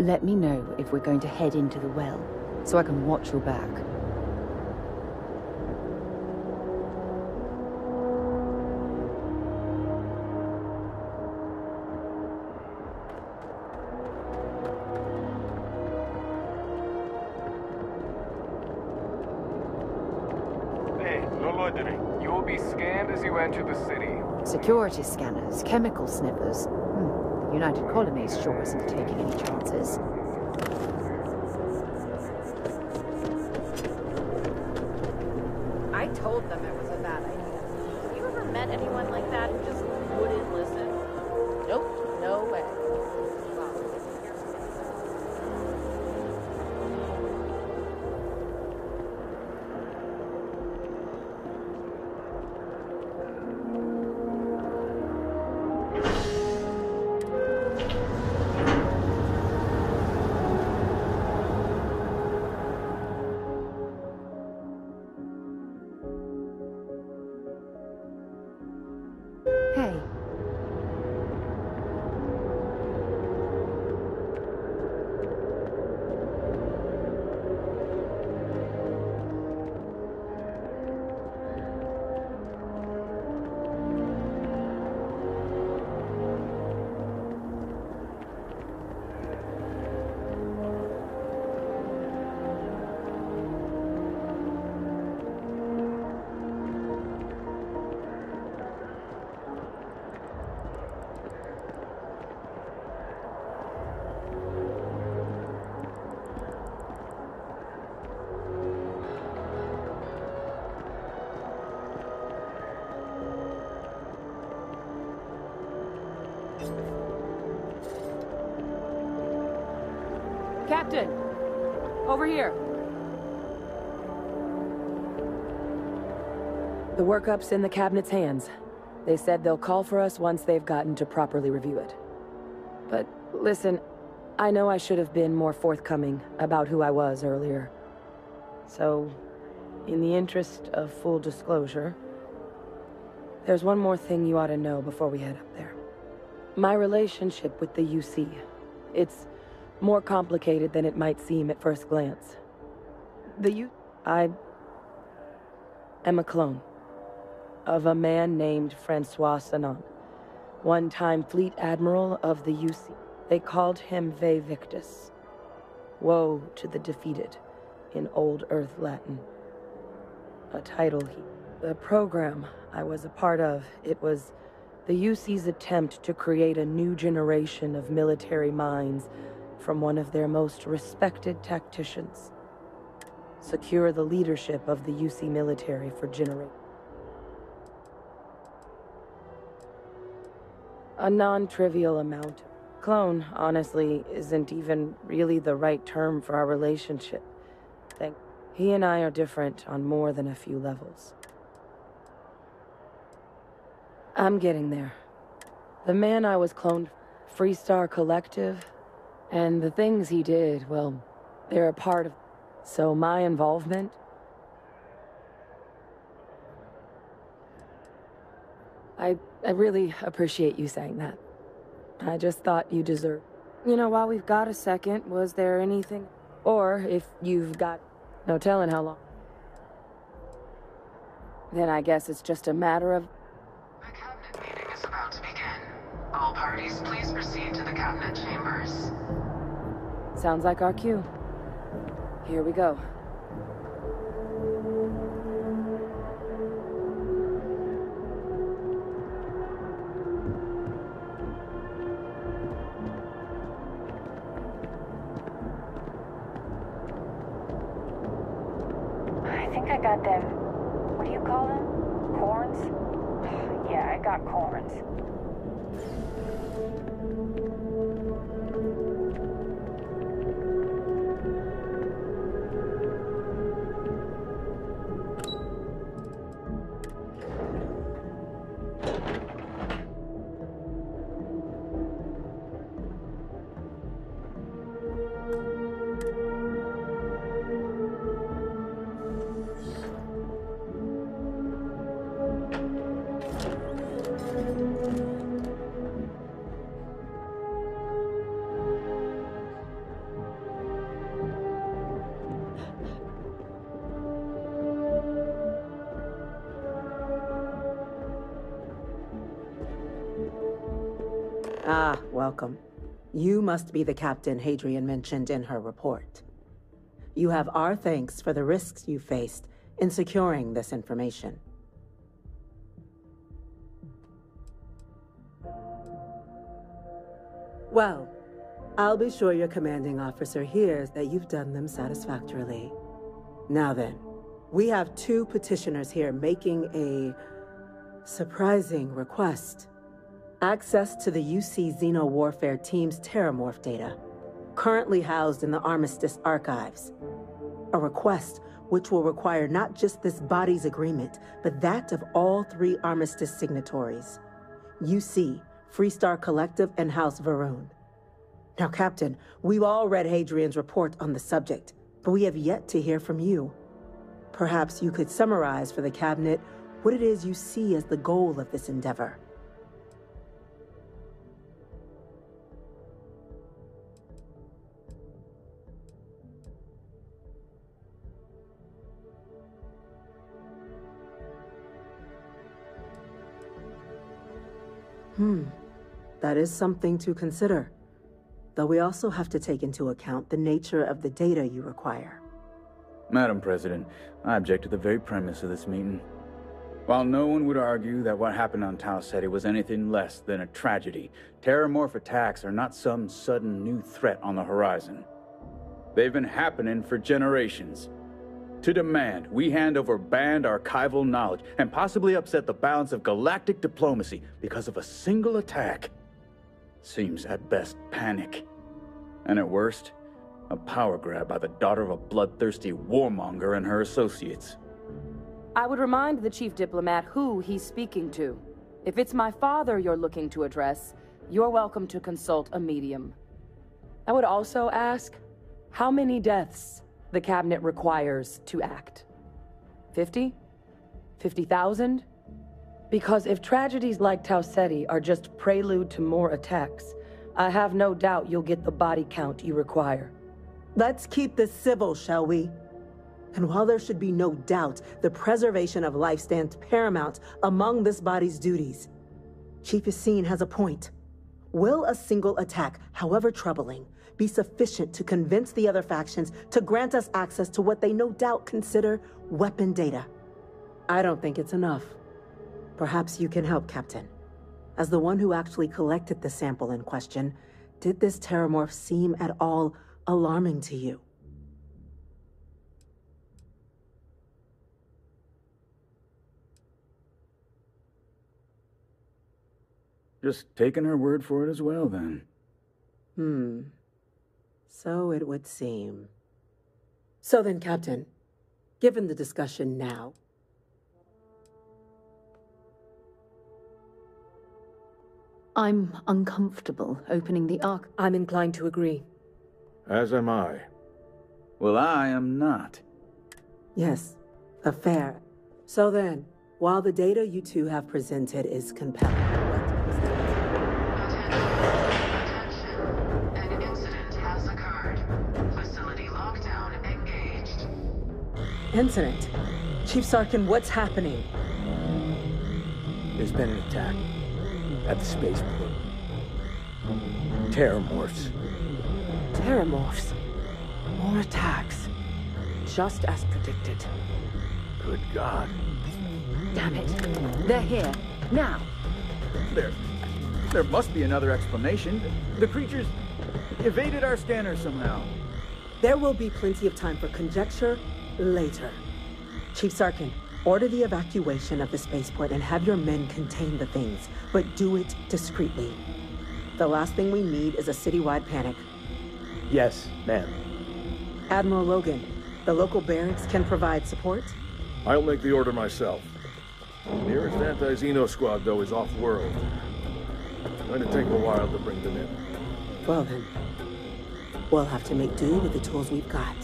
Let me know if we're going to head into the well, so I can watch your back. Hey, no loitering. You will be scanned as you enter the city. Security scanners, chemical sniffers. United Colonies sure isn't taking any chances. I told them it was a bad idea. Have you ever met anyone like that who just wouldn't listen? Nope, no way. Hey. Captain! Over here! The workup's in the cabinet's hands. They said they'll call for us once they've gotten to properly review it. But listen, I know I should have been more forthcoming about who I was earlier. So, in the interest of full disclosure, there's one more thing you ought to know before we head up there. My relationship with the UC. It's more complicated than it might seem at first glance. I am a clone of a man named Francois Sanan, one-time fleet admiral of the UC. They called him Ve Victus. Woe to the defeated, in Old Earth Latin. A title The program I was a part of, it was the UC's attempt to create a new generation of military minds from one of their most respected tacticians. Secure the leadership of the UC military for generations. A non-trivial amount. Clone, honestly, isn't even really the right term for our relationship. He and I are different on more than a few levels. I'm getting there. The man I was cloned, Freestar Collective, and the things he did, well, they're a part of... So my involvement... I really appreciate you saying that. I just thought you deserved... You know, while we've got a second, was there anything... Or, if you've got... No telling how long... Then I guess it's just a matter of... The cabinet meeting is about to begin. All parties, please proceed to the cabinet chambers. Sounds like our cue. Here we go. I think I got them. What do you call them? Corns? Yeah, I got corns. Ah, welcome. You must be the captain Hadrian mentioned in her report. You have our thanks for the risks you faced in securing this information. Well, I'll be sure your commanding officer hears that you've done them satisfactorily. Now then, we have 2 petitioners here making a surprising request. Access to the UC Xeno Warfare Team's Terramorph data, currently housed in the Armistice archives. A request which will require not just this body's agreement, but that of all 3 Armistice signatories. UC, Freestar Collective, and House Varun. Now, Captain, we've all read Hadrian's report on the subject, but we have yet to hear from you. Perhaps you could summarize for the Cabinet what it is you see as the goal of this endeavor. That is something to consider. Though we also have to take into account the nature of the data you require. Madam President, I object to the very premise of this meeting. While no one would argue that what happened on Tau Ceti was anything less than a tragedy, Terramorph attacks are not some sudden new threat on the horizon. They've been happening for generations. To demand we hand over banned archival knowledge and possibly upset the balance of galactic diplomacy because of a single attack seems at best panic. And at worst, a power grab by the daughter of a bloodthirsty warmonger and her associates. I would remind the chief diplomat who he's speaking to. If it's my father you're looking to address, you're welcome to consult a medium. I would also ask, how many deaths the Cabinet requires to act? 50? 50,000? Because if tragedies like Tau Ceti are just prelude to more attacks, I have no doubt you'll get the body count you require. Let's keep this civil, shall we? And while there should be no doubt the preservation of life stands paramount among this body's duties, Chief Yassine has a point. Will a single attack, however troubling, be sufficient to convince the other factions to grant us access to what they no doubt consider weapon data? I don't think it's enough. Perhaps you can help, Captain. As the one who actually collected the sample in question, did this Terramorph seem at all alarming to you? Just taking her word for it as well, then. So it would seem. So then, Captain, given the discussion now, I'm uncomfortable opening the Ark. I'm inclined to agree. As am I. Well, I am not. yes, affair. So then, while the data you 2 have presented is compelling, Attention. An incident has occurred. Facility lockdown engaged. Incident. Chief Sarkin, what's happening? There's been an attack at the spaceport. Terramorphs. Terramorphs. More attacks. Just as predicted. Good God. Damn it. They're here. Now. There must be another explanation. The creatures evaded our scanner somehow. There will be plenty of time for conjecture later. Chief Sarkin, order the evacuation of the spaceport and have your men contain the things, but do it discreetly. The last thing we need is a citywide panic. Yes, ma'am. Admiral Logan, the local barracks can provide support? I'll make the order myself. Nearest anti-Xeno squad, though, is off-world. Going to take a while to bring them in. Well then, we'll have to make do with the tools we've got.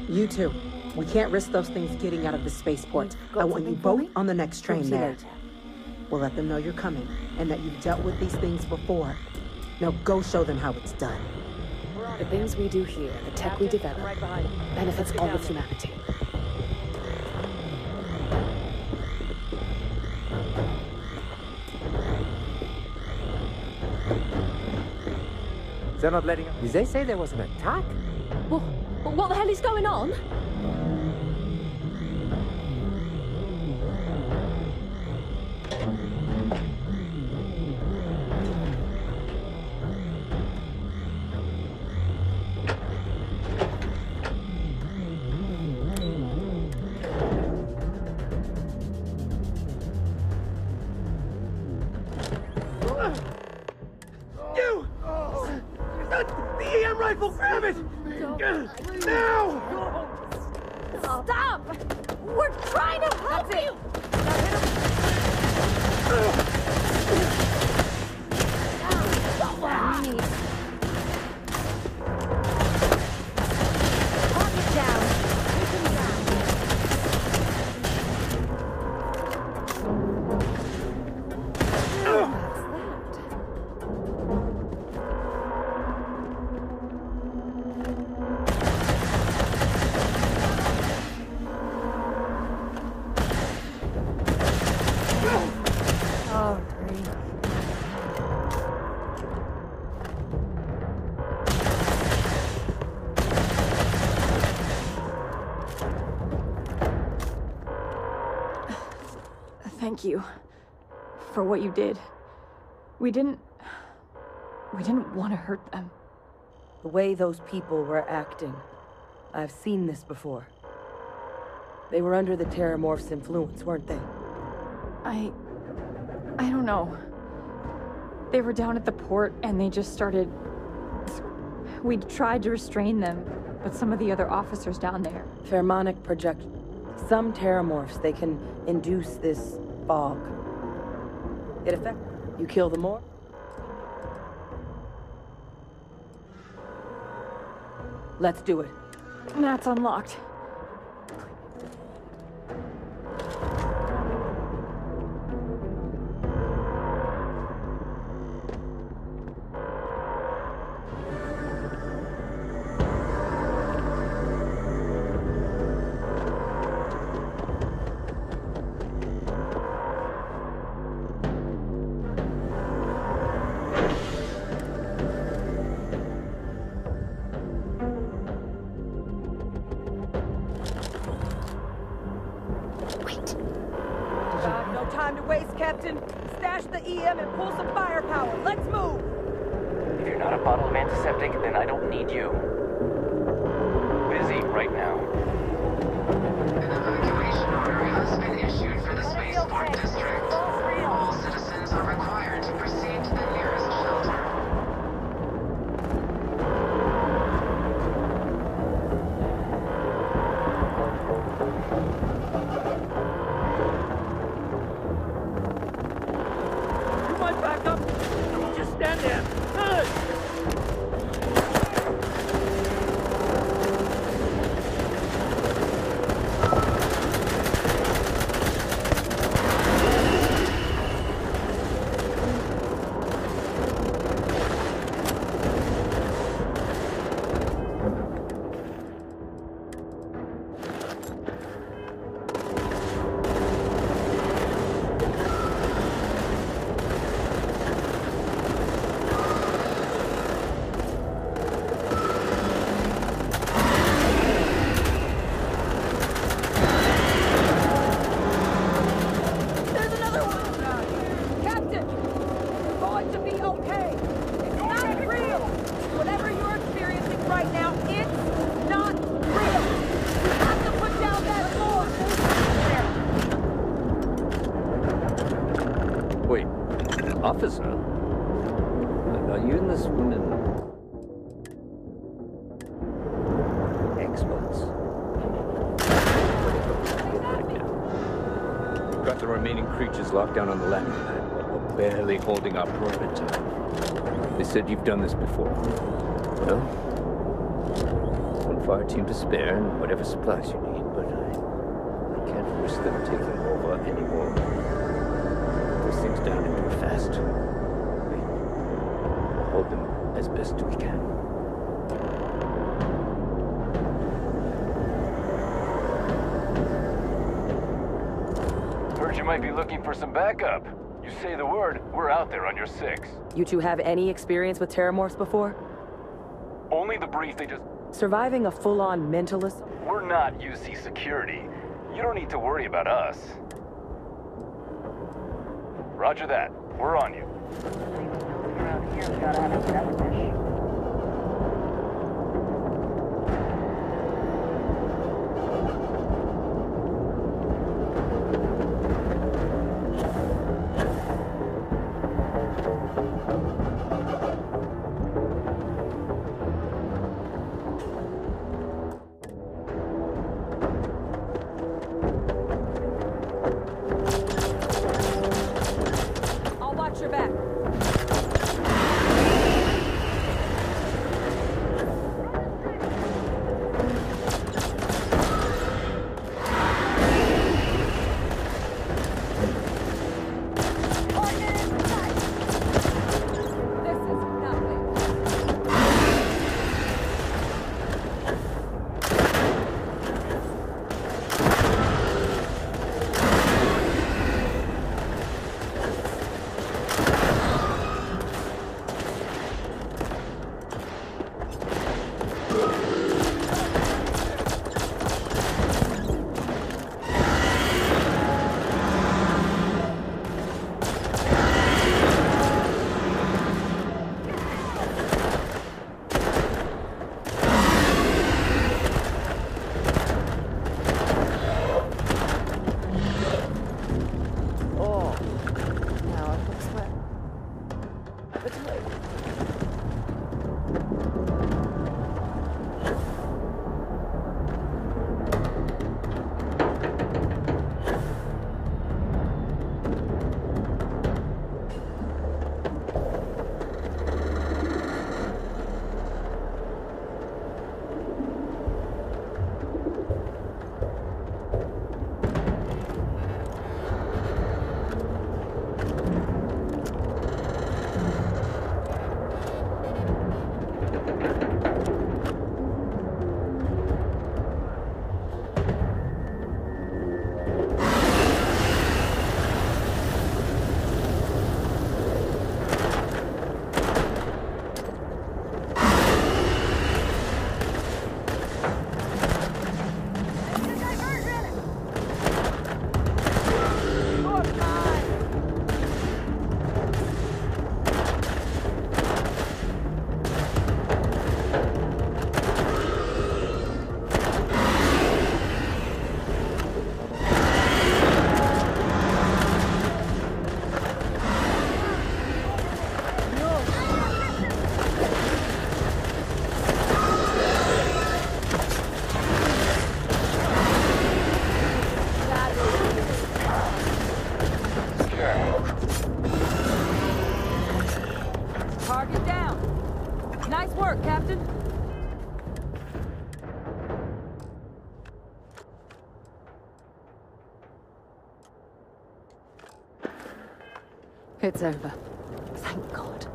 You 2, we can't risk those things getting out of the spaceport. I want you both on the next train there. We'll let them know you're coming, and that you've dealt with these things before. Now go show them how it's done. The things we do here, the tech we develop, benefits all of humanity. They're not letting us. Did they say there was an attack? Well, what the hell is going on? The EM rifle, grab it! Now! Stop! We're trying to help you! Calm it down. Keep him down. Thank you for what you did. We didn't want to hurt them. The way those people were acting, I've seen this before. They were under the Terramorph's influence, weren't they? I don't know. They were down at the port and they just started... We tried to restrain them, but some of the other officers down there... Pheromonic projection. Some Terramorphs, they can induce this fog. It affects... You kill them more? Let's do it. That's unlocked. Time to waste, Captain. Stash the EM and pull some firepower. Let's move! If you're not a bottle of antiseptic, then I don't need you. Busy right now. An evacuation order has been issued for the Spaceport District. All citizens are required to proceed to the nearest shelter. Back up! Just stand there! Wait, officer? Are you and this woman... experts? Got the remaining creatures locked down on the landing pad, but we're barely holding our perimeter. They said you've done this before. Well, one fire team to spare and whatever supplies you need, but I can't risk them taking over anymore. Those things down into a fast. We hold them as best we can. Heard you might be looking for some backup. You say the word, we're out there on your 6. You two have any experience with Terramorphs before? Only the brief they just... Surviving a full-on mental assault? We're not UC security. You don't need to worry about us. Roger that. We're on you. Around here, we gotta have a death wish. I'll watch your back. Target down. Nice work, Captain. It's over. Thank God.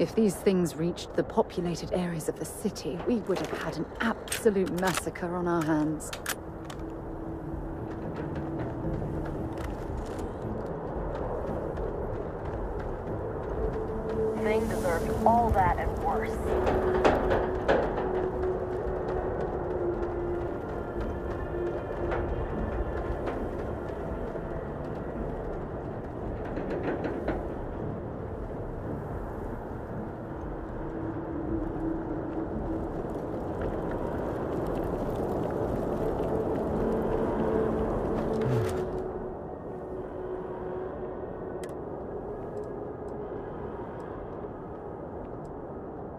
If these things reached the populated areas of the city, we would have had an absolute massacre on our hands. Thing deserved all that and worse.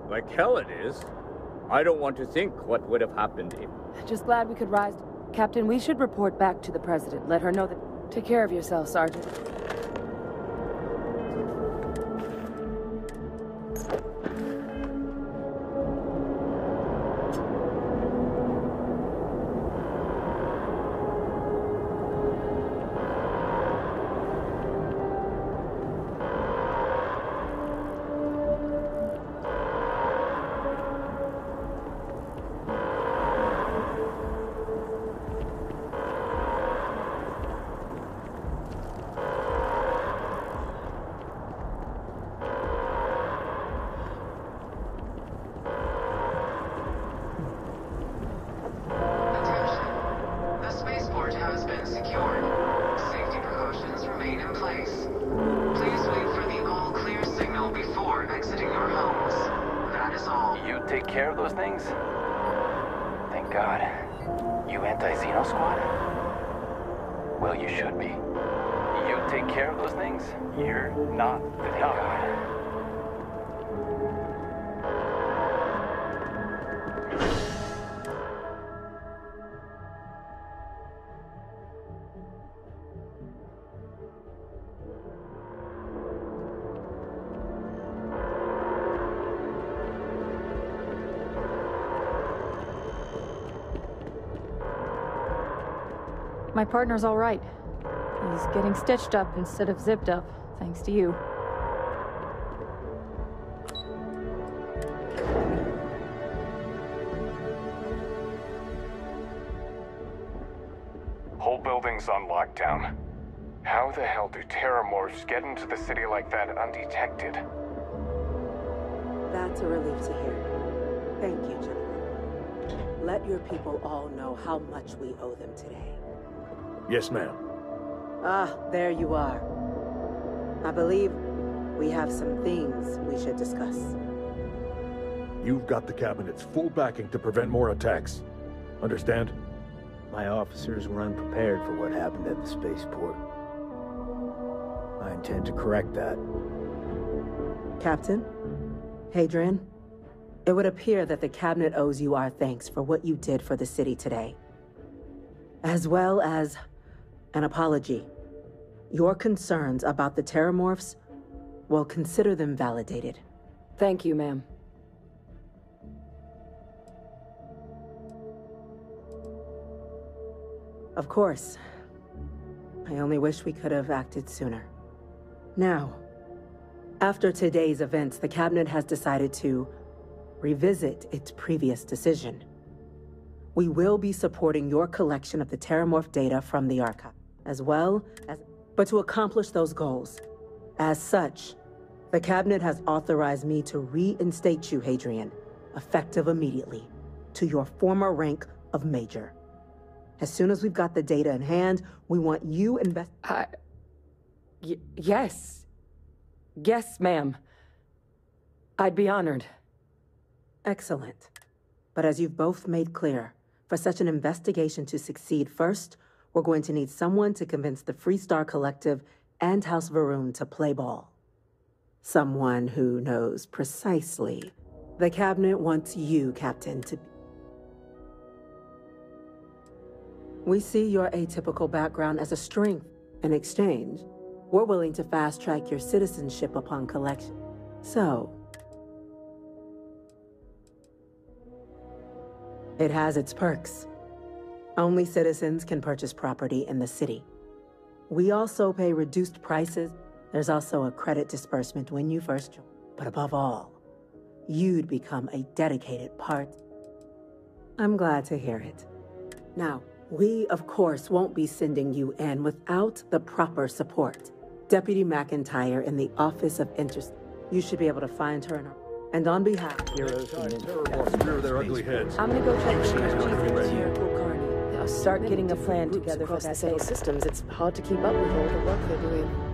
Like hell it is. I don't want to think what would have happened if... Just glad we could rise. Captain, we should report back to the President. Let her know that... Take care of yourself, Sergeant. care of those things? Thank God. You anti-Xeno squad? Well, you should be. You take care of those things? You're not the God. My partner's all right. He's getting stitched up instead of zipped up, thanks to you. Whole building's on lockdown. How the hell do terramorphs get into the city like that undetected? That's a relief to hear. Thank you, gentlemen. Let your people all know how much we owe them today. Yes, ma'am. Ah, there you are. I believe we have some things we should discuss. You've got the Cabinet's full backing to prevent more attacks. Understand? My officers were unprepared for what happened at the spaceport. I intend to correct that. Captain, Hadrian, it would appear that the Cabinet owes you our thanks for what you did for the city today, as well as an apology. Your concerns about the terramorphs, well, consider them validated. Thank you, ma'am. Of course. I only wish we could have acted sooner. Now, after today's events, the Cabinet has decided to revisit its previous decision. We will be supporting your collection of the terramorph data from the archive, as well as... But to accomplish those goals, as such, the Cabinet has authorized me to reinstate you, Hadrian, effective immediately, to your former rank of Major. As soon as we've got the data in hand, we want you Yes. Yes, ma'am. I'd be honored. Excellent. But as you've both made clear, for such an investigation to succeed, first, we're going to need someone to convince the Freestar Collective and House Va'ruun to play ball. Someone who knows precisely. The Cabinet wants you, Captain, to... We see your atypical background as a strength. In exchange, we're willing to fast-track your citizenship upon collection. So... it has its perks. Only citizens can purchase property in the city. We also pay reduced prices. There's also a credit disbursement when you first join. But above all, you'd become a dedicated part. I'm glad to hear it. Now, we, of course, won't be sending you in without the proper support. Deputy McIntyre in the Office of You should be able to find her in her... And on behalf of heroes and terramorphs rear their ugly heads. I'm gonna go check with Chief Kulkarni. Start getting a plan together for that systems. It's hard to keep up with all the work they're doing.